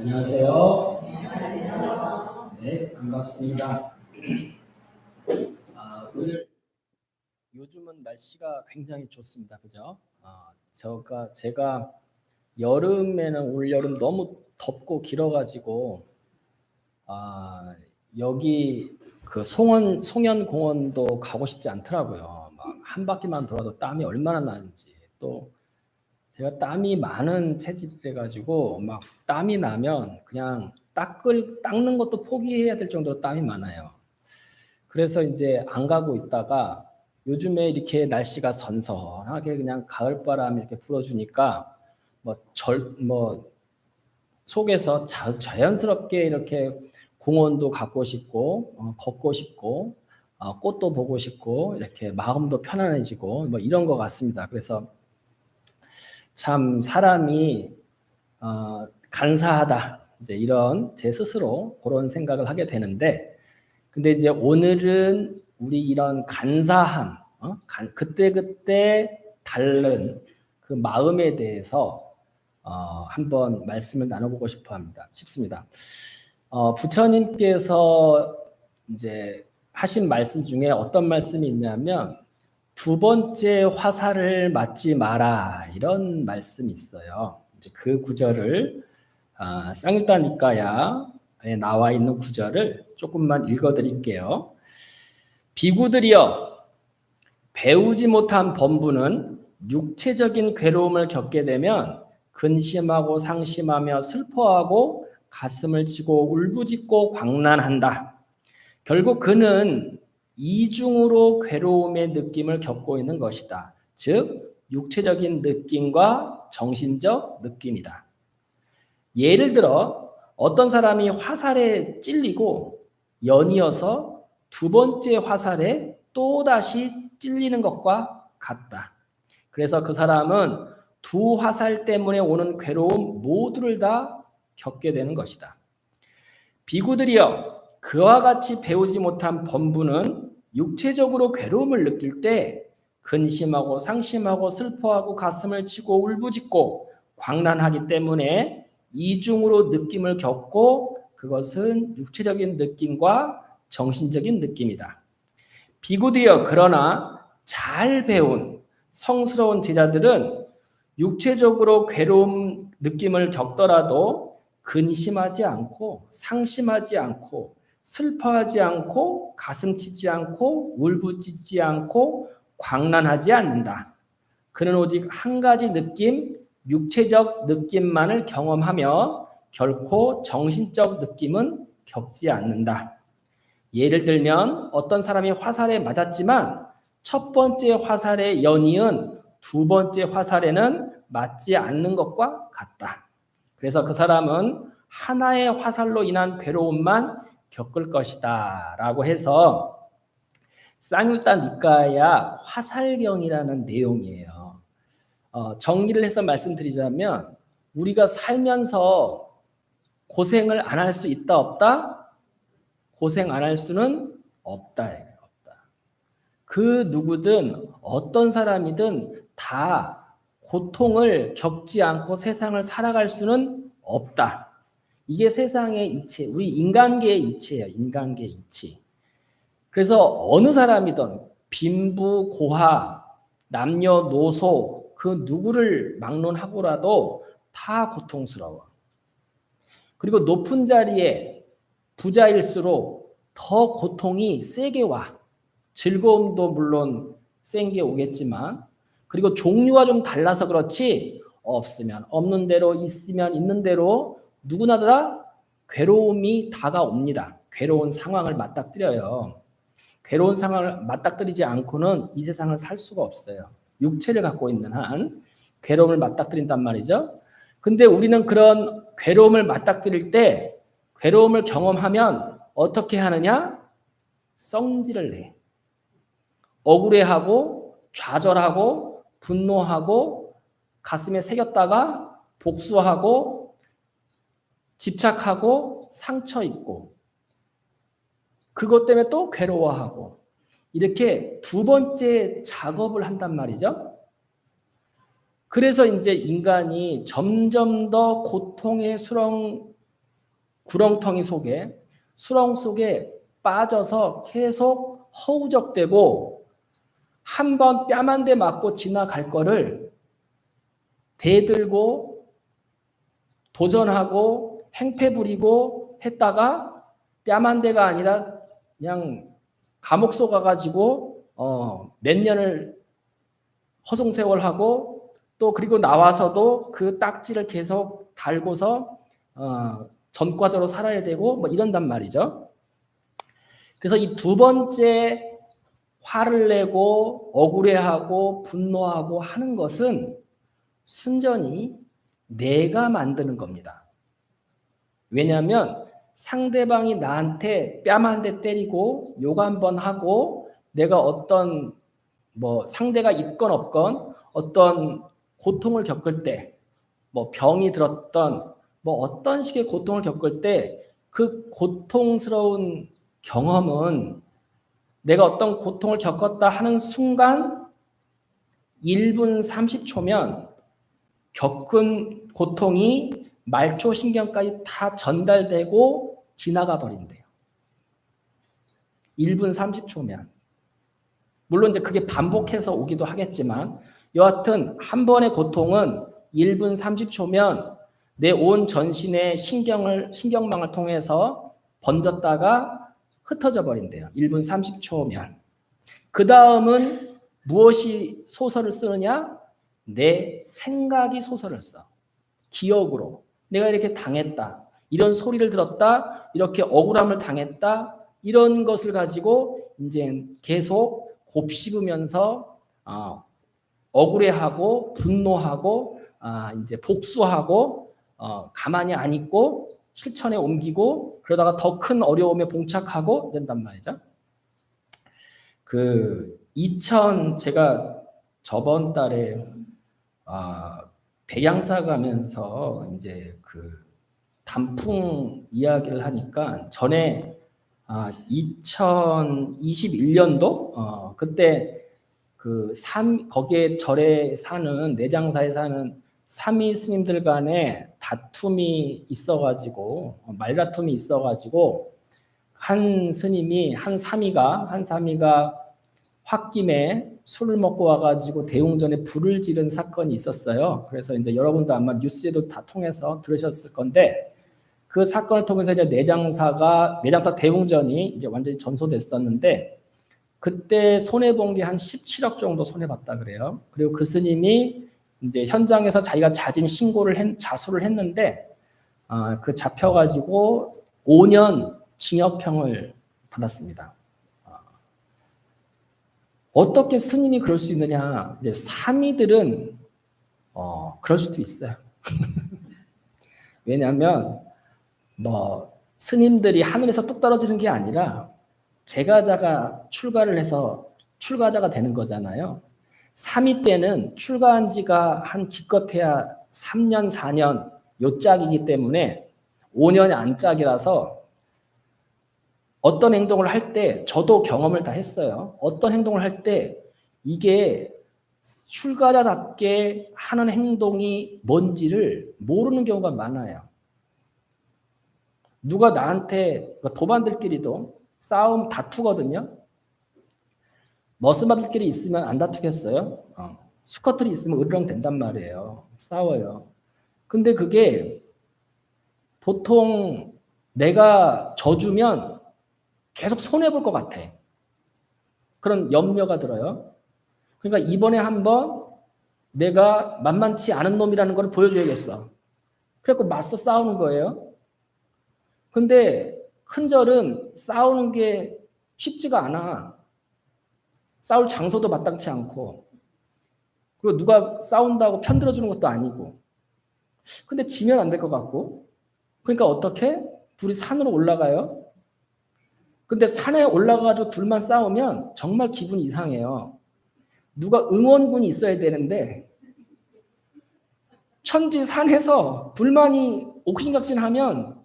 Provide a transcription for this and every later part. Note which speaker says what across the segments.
Speaker 1: 안녕하세요. 네, 반갑습니다. 오늘 요즘은 날씨가 굉장히 좋습니다. 그죠? 제가 여름에는 올 여름 너무 덥고 길어가지고 여기 그 송연공원도 가고 싶지 않더라고요. 막 한 바퀴만 돌아도 땀이 얼마나 나는지. 또 제가 땀이 많은 체질이라 가지고 막 땀이 나면 그냥 닦는 것도 포기해야 될 정도로 땀이 많아요. 그래서 이제 안 가고 있다가 요즘에 이렇게 날씨가 선선하게 그냥 가을바람이 이렇게 불어주니까 뭐 속에서 자연스럽게 이렇게 공원도 가고 싶고 걷고 싶고 꽃도 보고 싶고 이렇게 마음도 편안해지고 뭐 이런 것 같습니다. 그래서 참 사람이 간사하다 이제 이런 제 스스로 그런 생각을 하게 되는데, 근데 이제 오늘은 우리 이런 간사함, 그때그때 다른 그 마음에 대해서 한번 말씀을 나눠보고 싶습니다. 부처님께서 이제 하신 말씀 중에 어떤 말씀이 있냐면 두 번째 화살을 맞지 마라 이런 말씀이 있어요. 이제 그 구절을 쌍유타 니까야에 나와 있는 구절을 조금만 읽어드릴게요. 비구들이여, 배우지 못한 범부는 육체적인 괴로움을 겪게 되면 근심하고 상심하며 슬퍼하고 가슴을 치고 울부짖고 광난한다. 결국 그는 이중으로 괴로움의 느낌을 겪고 있는 것이다. 즉 육체적인 느낌과 정신적 느낌이다. 예를 들어 어떤 사람이 화살에 찔리고 연이어서 두 번째 화살에 또다시 찔리는 것과 같다. 그래서 그 사람은 두 화살 때문에 오는 괴로움 모두를 다 겪게 되는 것이다. 비구들이여, 그와 같이 배우지 못한 범부는 육체적으로 괴로움을 느낄 때 근심하고 상심하고 슬퍼하고 가슴을 치고 울부짖고 광난하기 때문에 이중으로 느낌을 겪고 그것은 육체적인 느낌과 정신적인 느낌이다. 비구되어 그러나 잘 배운 성스러운 제자들은 육체적으로 괴로움 느낌을 겪더라도 근심하지 않고 상심하지 않고 슬퍼하지 않고 가슴치지 않고 울부짖지 않고 광난하지 않는다. 그는 오직 한 가지 느낌, 육체적 느낌만을 경험하며 결코 정신적 느낌은 겪지 않는다. 예를 들면 어떤 사람이 화살에 맞았지만 첫 번째 화살의 연이은 두 번째 화살에는 맞지 않는 것과 같다. 그래서 그 사람은 하나의 화살로 인한 괴로움만 겪을 것이다 라고 해서 쌍유타 니까야 화살경이라는 내용이에요. 정리를 해서 말씀드리자면 우리가 살면서 고생을 안 할 수 있다 없다? 고생 안 할 수는 없다. 없다. 그 누구든 어떤 사람이든 다 고통을 겪지 않고 세상을 살아갈 수는 없다. 이게 세상의 이치, 우리 인간계의 이치예요. 인간계의 이치. 그래서 어느 사람이든 빈부, 고하, 남녀노소 그 누구를 막론하고라도 다 고통스러워. 그리고 높은 자리에 부자일수록 더 고통이 세게 와. 즐거움도 물론 센 게 오겠지만, 그리고 종류가 좀 달라서 그렇지 없으면 없는 대로 있으면 있는 대로 누구나 다 괴로움이 다가옵니다. 괴로운 상황을 맞닥뜨려요. 괴로운 상황을 맞닥뜨리지 않고는 이 세상을 살 수가 없어요. 육체를 갖고 있는 한 괴로움을 맞닥뜨린단 말이죠. 근데 우리는 그런 괴로움을 맞닥뜨릴 때 괴로움을 경험하면 어떻게 하느냐? 성질을 내. 억울해하고 좌절하고 분노하고 가슴에 새겼다가 복수하고 집착하고 상처 입고 그것 때문에 또 괴로워하고 이렇게 두 번째 작업을 한단 말이죠. 그래서 이제 인간이 점점 더 고통의 수렁 구렁텅이 속에 수렁 속에 빠져서 계속 허우적대고 한 번 뺨 한 대 맞고 지나갈 거를 대들고 도전하고 행패 부리고 했다가 뺨 한 대가 아니라 그냥 감옥 속 가가지고 몇 년을 허송세월하고 또 그리고 나와서도 그 딱지를 계속 달고서 전과자로 살아야 되고 뭐 이런단 말이죠. 그래서 이 두 번째 화를 내고 억울해하고 분노하고 하는 것은 순전히 내가 만드는 겁니다. 왜냐하면 상대방이 나한테 뺨 한 대 때리고 욕 한 번 하고 내가 어떤 뭐 상대가 있건 없건 어떤 고통을 겪을 때, 뭐 병이 들었던 뭐 어떤 식의 고통을 겪을 때 그 고통스러운 경험은 내가 어떤 고통을 겪었다 하는 순간 1분 30초면 겪은 고통이 말초 신경까지 다 전달되고 지나가 버린대요. 1분 30초면. 물론 이제 그게 반복해서 오기도 하겠지만 여하튼 한 번의 고통은 1분 30초면 내 온 전신의 신경망을 통해서 번졌다가 흩어져 버린대요. 1분 30초면. 그 다음은 무엇이 소설을 쓰느냐? 내 생각이 소설을 써. 기억으로. 내가 이렇게 당했다. 이런 소리를 들었다. 이렇게 억울함을 당했다. 이런 것을 가지고 이제 계속 곱씹으면서 억울해하고 분노하고 이제 복수하고 가만히 안 있고 실천에 옮기고 그러다가 더 큰 어려움에 봉착하고 된단 말이죠. 제가 저번 달에 백양사 가면서 이제 단풍 이야기를 하니까 전에 2021년도 그때 거기에 절에 사는 내장사에 사는 삼위 스님들 간에 다툼이 있어가지고 말다툼이 있어가지고 한 삼위가 홧김에 술을 먹고 와가지고 대웅전에 불을 지른 사건이 있었어요. 그래서 이제 여러분도 아마 뉴스에도 다 통해서 들으셨을 건데 그 사건을 통해서 이제 내장사 대웅전이 이제 완전히 전소됐었는데 그때 손해 본 게 한 17억 정도 손해 봤다 그래요. 그리고 그 스님이 이제 현장에서 자기가 자진 자수를 했는데 그 잡혀가지고 5년 징역형을 받았습니다. 어떻게 스님이 그럴 수 있느냐? 이제 삼위들은 그럴 수도 있어요. 왜냐하면 뭐 스님들이 하늘에서 뚝 떨어지는 게 아니라 제가자가 출가를 해서 출가자가 되는 거잖아요. 3위 때는 출가한 지가 한 기껏해야 3년, 4년 요 짝이기 때문에 5년이 안 짝이라서 어떤 행동을 할 때 저도 경험을 다 했어요. 어떤 행동을 할 때 이게 출가자답게 하는 행동이 뭔지를 모르는 경우가 많아요. 누가 나한테 도반들끼리도 싸움 다투거든요. 머스마들끼리 있으면 안 다투겠어요? 수컷들이 있으면 으르렁 된단 말이에요. 싸워요. 근데 그게 보통 내가 져주면 계속 손해볼 것 같아. 그런 염려가 들어요. 그러니까 이번에 한번 내가 만만치 않은 놈이라는 걸 보여줘야겠어. 그래서 맞서 싸우는 거예요. 근데 큰절은 싸우는 게 쉽지가 않아. 싸울 장소도 마땅치 않고 그리고 누가 싸운다고 편들어주는 것도 아니고 근데 지면 안 될 것 같고 그러니까 어떻게? 둘이 산으로 올라가요. 근데 산에 올라가가지고 둘만 싸우면 정말 기분이 이상해요. 누가 응원군이 있어야 되는데 천지 산에서 둘만이 옥신각신하면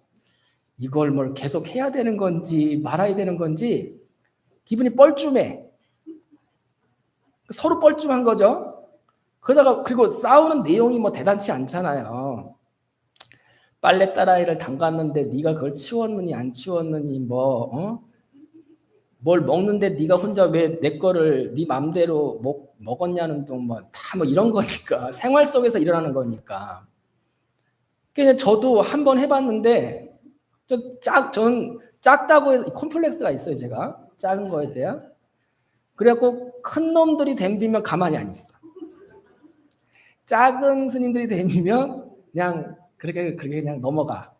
Speaker 1: 이걸 뭘 계속 해야 되는 건지 말아야 되는 건지 기분이 뻘쭘해. 서로 뻘쭘한 거죠. 그러다가 그리고 싸우는 내용이 뭐 대단치 않잖아요. 빨래 따라이를 담갔는데 네가 그걸 치웠느니 안 치웠느니 뭘 먹는데 네가 혼자 왜 내 거를 네 맘대로 먹었냐는 둥 다 이런 거니까 생활 속에서 일어나는 거니까. 그냥 저도 한번 해봤는데 저는 작다고 해서 콤플렉스가 있어요. 제가 작은 거에 대한. 그래갖고 큰 놈들이 덤비면 가만히 안 있어. 작은 스님들이 덤비면 그냥 그렇게 그냥 넘어가.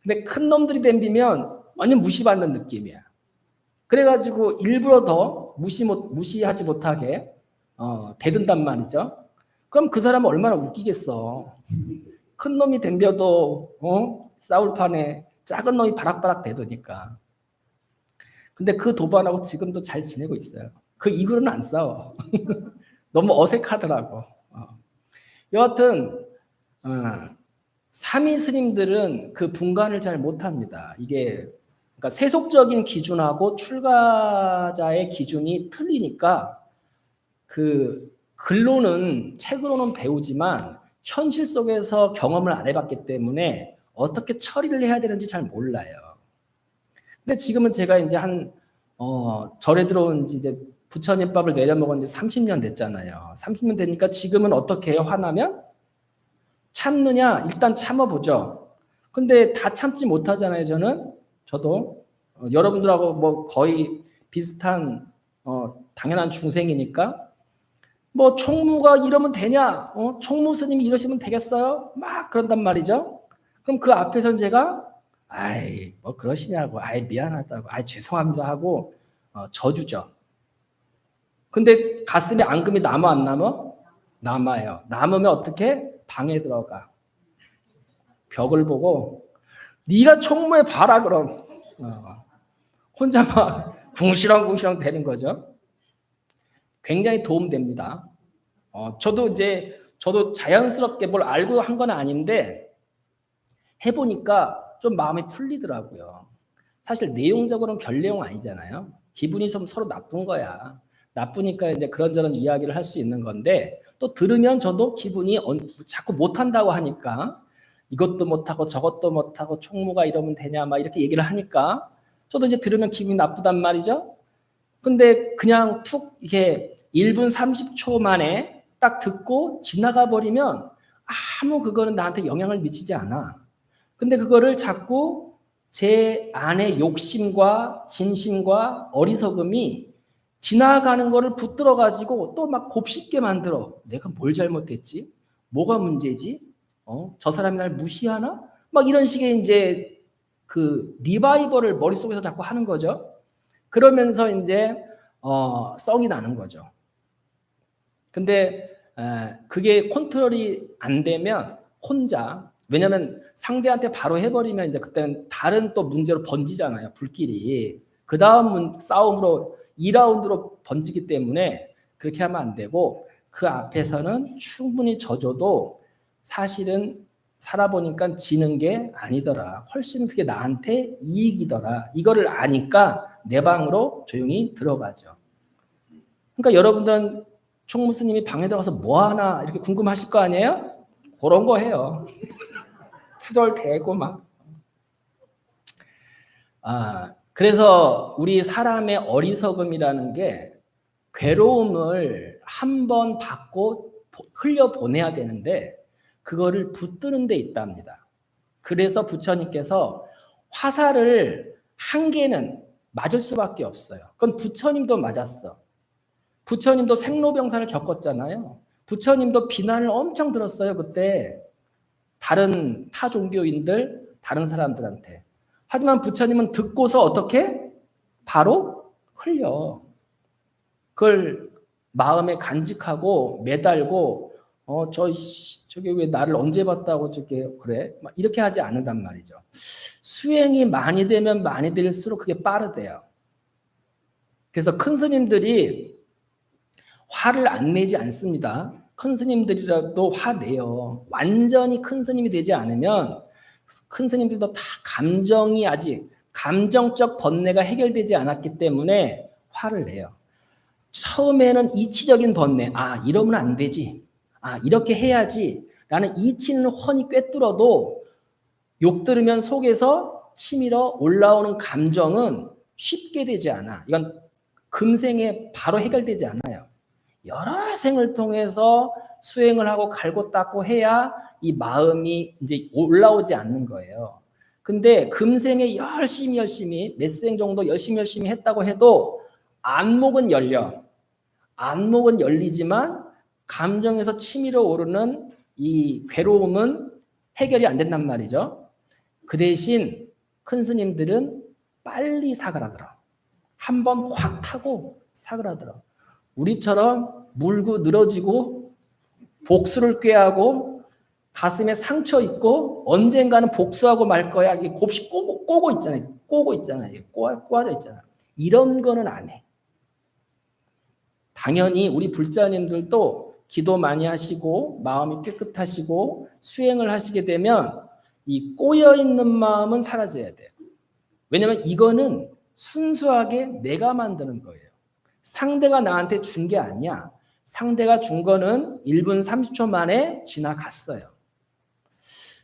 Speaker 1: 근데 큰 놈들이 덤비면 완전 무시받는 느낌이야. 그래가지고 일부러 더 무시하지 못하게 대든단 말이죠. 그럼 그 사람은 얼마나 웃기겠어. 큰 놈이 덤벼도 싸울 판에 작은 놈이 바락바락 대드니까. 근데 그 도반하고 지금도 잘 지내고 있어요. 그 이후로는 안 싸워. 너무 어색하더라고. 여하튼 삼위 스님들은 그 분간을 잘 못합니다. 이게 그러니까 세속적인 기준하고 출가자의 기준이 틀리니까 그 글로는 책으로는 배우지만 현실 속에서 경험을 안 해봤기 때문에 어떻게 처리를 해야 되는지 잘 몰라요. 근데 지금은 제가 이제 절에 들어온 지 이제 부처님밥을 내려 먹은 지 30년 됐잖아요. 30년 되니까 지금은 어떻게 해요? 화나면? 참느냐? 일단 참아보죠. 근데 다 참지 못하잖아요, 저도. 여러분들하고 거의 비슷한, 당연한 중생이니까. 총무가 이러면 되냐? 총무 스님이 이러시면 되겠어요? 막 그런단 말이죠. 그럼 그 앞에서는 제가, 그러시냐고, 미안하다고, 죄송합니다 하고, 져주죠. 근데 가슴에 앙금이 남아 안 남아? 남아요. 남으면 어떻게? 방에 들어가. 벽을 보고 네가 총무에 봐라 그럼. 혼자 막 궁시렁궁시렁 되는 거죠. 굉장히 도움됩니다. 저도 자연스럽게 뭘 알고 한 건 아닌데 해보니까 좀 마음이 풀리더라고요. 사실 내용적으로는 별 내용 아니잖아요. 기분이 좀 서로 나쁜 거야. 나쁘니까 이제 그런저런 이야기를 할 수 있는 건데 또 들으면 저도 기분이 자꾸 못한다고 하니까 이것도 못하고 저것도 못하고 총무가 이러면 되냐 막 이렇게 얘기를 하니까 저도 이제 들으면 기분이 나쁘단 말이죠. 근데 그냥 툭 이렇게 1분 30초 만에 딱 듣고 지나가 버리면 아무 그거는 나한테 영향을 미치지 않아. 근데 그거를 자꾸 제 안의 욕심과 진심과 어리석음이 지나가는 거를 붙들어 가지고 또 막 곱씹게 만들어. 내가 뭘 잘못했지? 뭐가 문제지? 저 사람이 날 무시하나? 막 이런 식의 이제 그 리바이벌을 머릿속에서 자꾸 하는 거죠. 그러면서 이제 썽이 나는 거죠. 근데 그게 컨트롤이 안 되면 혼자, 왜냐면 상대한테 바로 해버리면 이제 그때는 다른 또 문제로 번지잖아요. 불길이. 그 다음 싸움으로 2라운드로 번지기 때문에 그렇게 하면 안 되고 그 앞에서는 충분히 져줘도 사실은 살아보니까 지는 게 아니더라. 훨씬 그게 나한테 이익이더라. 이거를 아니까 내 방으로 조용히 들어가죠. 그러니까 여러분들은 총무스님이 방에 들어가서 뭐 하나 이렇게 궁금하실 거 아니에요? 그런 거 해요. 투덜대고 막. 그래서 우리 사람의 어리석음이라는 게 괴로움을 한 번 받고 흘려보내야 되는데 그거를 붙드는 데 있답니다. 그래서 부처님께서 화살을 한 개는 맞을 수밖에 없어요. 그건 부처님도 맞았어. 부처님도 생로병사를 겪었잖아요. 부처님도 비난을 엄청 들었어요. 그때 다른 타 종교인들, 다른 사람들한테. 하지만 부처님은 듣고서 어떻게? 바로 흘려. 그걸 마음에 간직하고 매달고 저게 왜 나를 언제 봤다고 저게 그래? 막 이렇게 하지 않는단 말이죠. 수행이 많이 되면 많이 될수록 그게 빠르대요. 그래서 큰 스님들이 화를 안 내지 않습니다. 큰 스님들이라도 화내요. 완전히 큰 스님이 되지 않으면 큰 스님들도 다 감정이 아직 감정적 번뇌가 해결되지 않았기 때문에 화를 내요. 처음에는 이치적인 번뇌, 이러면 안 되지. 이렇게 해야지. 라는 이치는 훤히 꿰뚫어도 욕 들으면 속에서 치밀어 올라오는 감정은 쉽게 되지 않아. 이건 금생에 바로 해결되지 않아요. 여러 생을 통해서 수행을 하고 갈고 닦고 해야 이 마음이 이제 올라오지 않는 거예요. 근데 금생에 열심히 몇 생 정도 열심히 했다고 해도 안목은 열려. 안목은 열리지만 감정에서 치밀어 오르는 이 괴로움은 해결이 안 된단 말이죠. 그 대신 큰 스님들은 빨리 사그라들어. 한번 확 타고 사그라들어. 우리처럼 물고 늘어지고 복수를 꾀하고 가슴에 상처 있고 언젠가는 복수하고 말 거야. 이게 곱씹 꼬고 있잖아요. 꼬아져 있잖아. 이런 거는 안 해. 당연히 우리 불자님들도 기도 많이 하시고 마음이 깨끗하시고 수행을 하시게 되면 이 꼬여있는 마음은 사라져야 돼요. 왜냐하면 이거는 순수하게 내가 만드는 거예요. 상대가 나한테 준 게 아니야. 상대가 준 거는 1분 30초 만에 지나갔어요.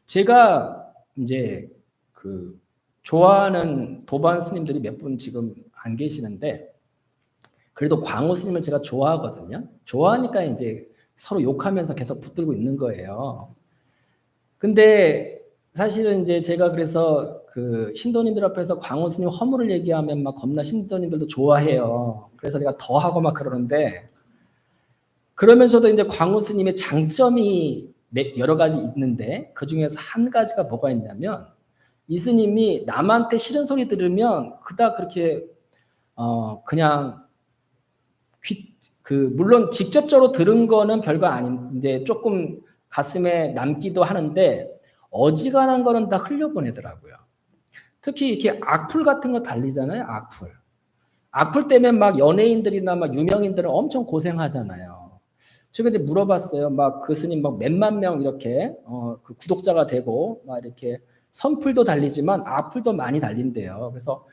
Speaker 1: 제가 이제 그 좋아하는 도반 스님들이 몇 분 지금 안 계시는데 그래도 광호 스님을 제가 좋아하거든요. 좋아하니까 이제 서로 욕하면서 계속 붙들고 있는 거예요. 근데 사실은 이제 제가 그래서 그 신도님들 앞에서 광호 스님 허물을 얘기하면 막 겁나 신도님들도 좋아해요. 그래서 제가 더 하고 막 그러는데 그러면서도 이제 광호 스님의 장점이 여러 가지 있는데 그 중에서 한 가지가 뭐가 있냐면 이 스님이 남한테 싫은 소리 들으면 그닥 그렇게 그냥 물론 직접적으로 들은 거는 별거 아닌 이제 조금 가슴에 남기도 하는데 어지간한 거는 다 흘려보내더라고요. 특히 이렇게 악플 같은 거 달리잖아요. 악플 때문에 막 연예인들이나 막 유명인들은 엄청 고생하잖아요. 제가 이제 물어봤어요. 막 그 스님 막 몇만 명 이렇게 그 구독자가 되고 막 이렇게 선플도 달리지만 악플도 많이 달린대요. 그래서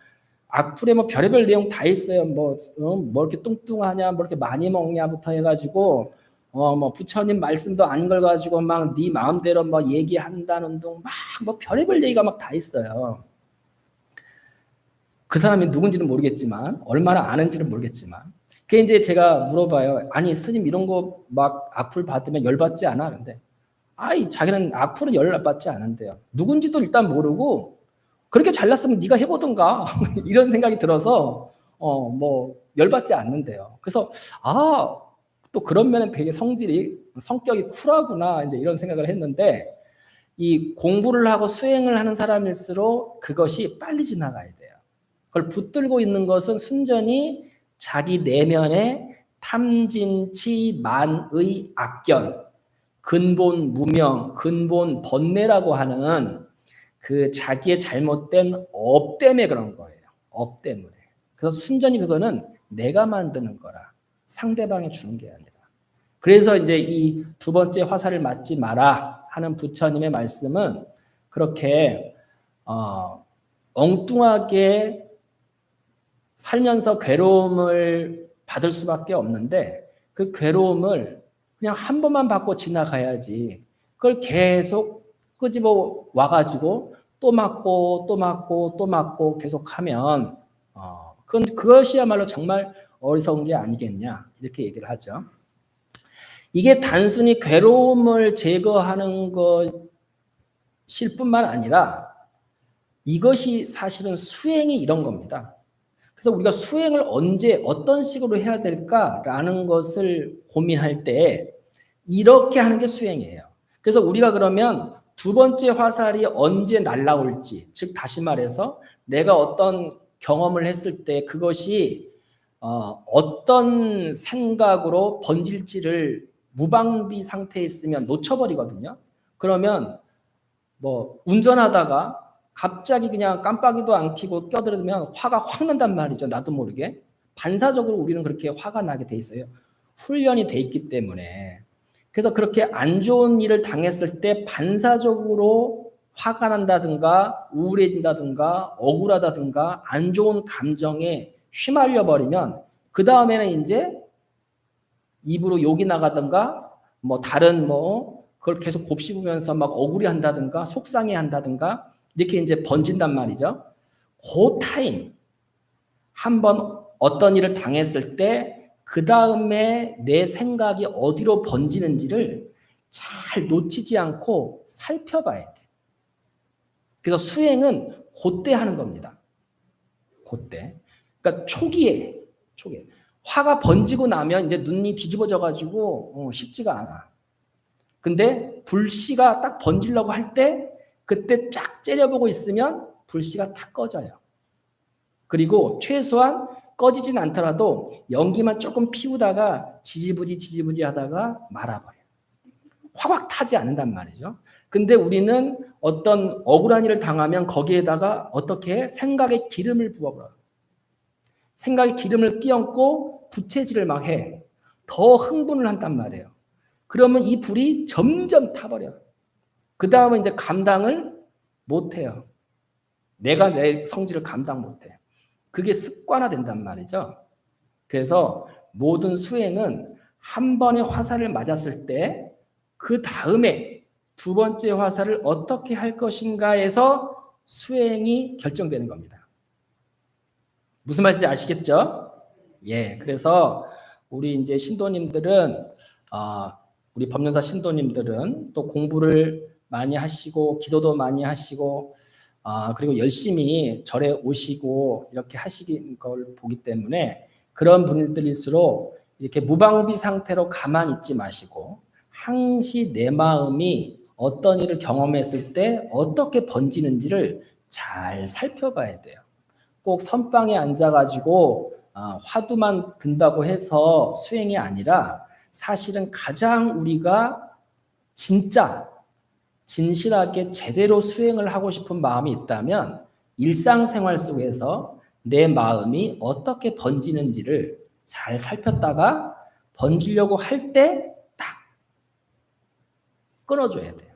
Speaker 1: 악플에 뭐 별의별 내용 다 있어요. 뭐 이렇게 뚱뚱하냐, 뭐 이렇게 많이 먹냐부터 해가지고 뭐 부처님 말씀도 안 걸 가지고 막 네 마음대로 막 얘기한다는 둥 막 뭐 별의별 얘기가 막 다 있어요. 그 사람이 누군지는 모르겠지만 얼마나 아는지는 모르겠지만 그게 이제 제가 물어봐요. 아니 스님 이런 거 막 악플 받으면 열받지 않아? 근데 자기는 악플은 열받지 않은데요. 누군지도 일단 모르고 그렇게 잘났으면 네가 해보던가 이런 생각이 들어서 뭐 열받지 않는데요. 그래서 또 그런 면은 되게 성격이 쿨하구나 이제 이런 생각을 했는데 이 공부를 하고 수행을 하는 사람일수록 그것이 빨리 지나가야 돼요. 그걸 붙들고 있는 것은 순전히 자기 내면의 탐진치 만의 악견, 근본 무명, 근본 번뇌라고 하는 그 자기의 잘못된 업 때문에 그런 거예요. 업 때문에. 그래서 순전히 그거는 내가 만드는 거라. 상대방이 주는 게 아니라. 그래서 이제 이 두 번째 화살을 맞지 마라 하는 부처님의 말씀은 그렇게 엉뚱하게 살면서 괴로움을 받을 수밖에 없는데 그 괴로움을 그냥 한 번만 받고 지나가야지. 그걸 계속 끄집어 와가지고 또 맞고 계속하면 그것이야말로 정말 어리석은 게 아니겠냐 이렇게 얘기를 하죠. 이게 단순히 괴로움을 제거하는 것일 뿐만 아니라 이것이 사실은 수행이 이런 겁니다. 그래서 우리가 수행을 언제 어떤 식으로 해야 될까라는 것을 고민할 때 이렇게 하는 게 수행이에요. 그래서 우리가 그러면 두 번째 화살이 언제 날아올지, 즉 다시 말해서 내가 어떤 경험을 했을 때 그것이 어떤 생각으로 번질지를 무방비 상태에 있으면 놓쳐버리거든요. 그러면 뭐 운전하다가 갑자기 그냥 깜빡이도 안 켜고 껴들으면 화가 확 난단 말이죠. 나도 모르게. 반사적으로 우리는 그렇게 화가 나게 돼 있어요. 훈련이 돼 있기 때문에. 그래서 그렇게 안 좋은 일을 당했을 때 반사적으로 화가 난다든가 우울해진다든가 억울하다든가 안 좋은 감정에 휘말려 버리면 그 다음에는 이제 입으로 욕이 나가든가 뭐 다른 그걸 계속 곱씹으면서 막 억울해한다든가 속상해한다든가 이렇게 이제 번진단 말이죠. 그 타임 한번 어떤 일을 당했을 때 그 다음에 내 생각이 어디로 번지는지를 잘 놓치지 않고 살펴봐야 돼. 그래서 수행은 그때 하는 겁니다. 그때. 그러니까 초기에 화가 번지고 나면 이제 눈이 뒤집어져 가지고 쉽지가 않아. 근데 불씨가 딱 번지려고 할 때 그때 쫙 째려보고 있으면 불씨가 탁 꺼져요. 그리고 최소한 꺼지진 않더라도 연기만 조금 피우다가 지지부지 하다가 말아버려요. 확 타지 않는단 말이죠. 근데 우리는 어떤 억울한 일을 당하면 거기에다가 어떻게 생각의 기름을 부어버려요. 생각의 기름을 끼얹고 부채질을 막 해. 더 흥분을 한단 말이에요. 그러면 이 불이 점점 타버려요. 그 다음에 이제 감당을 못해요. 내가 내 성질을 감당 못해. 그게 습관화된단 말이죠. 그래서 모든 수행은 한 번의 화살을 맞았을 때 그 다음에 두 번째 화살을 어떻게 할 것인가에서 수행이 결정되는 겁니다. 무슨 말인지 아시겠죠? 예, 그래서 우리 이제 신도님들은 우리 법륜사 신도님들은 또 공부를 많이 하시고 기도도 많이 하시고 그리고 열심히 절에 오시고 이렇게 하시는 걸 보기 때문에 그런 분들일수록 이렇게 무방비 상태로 가만히 있지 마시고 항시 내 마음이 어떤 일을 경험했을 때 어떻게 번지는지를 잘 살펴봐야 돼요. 꼭 선방에 앉아가지고 화두만 든다고 해서 수행이 아니라 사실은 가장 우리가 진짜 진실하게 제대로 수행을 하고 싶은 마음이 있다면 일상생활 속에서 내 마음이 어떻게 번지는지를 잘 살폈다가 번지려고 할 때 딱 끊어줘야 돼요.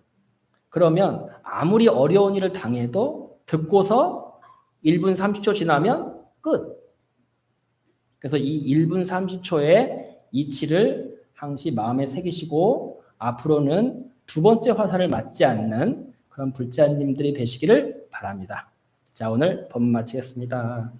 Speaker 1: 그러면 아무리 어려운 일을 당해도 듣고서 1분 30초 지나면 끝. 그래서 이 1분 30초의 이치를 항시 마음에 새기시고 앞으로는 두 번째 화살을 맞지 않는 그런 불자님들이 되시기를 바랍니다. 자, 오늘 법문 마치겠습니다.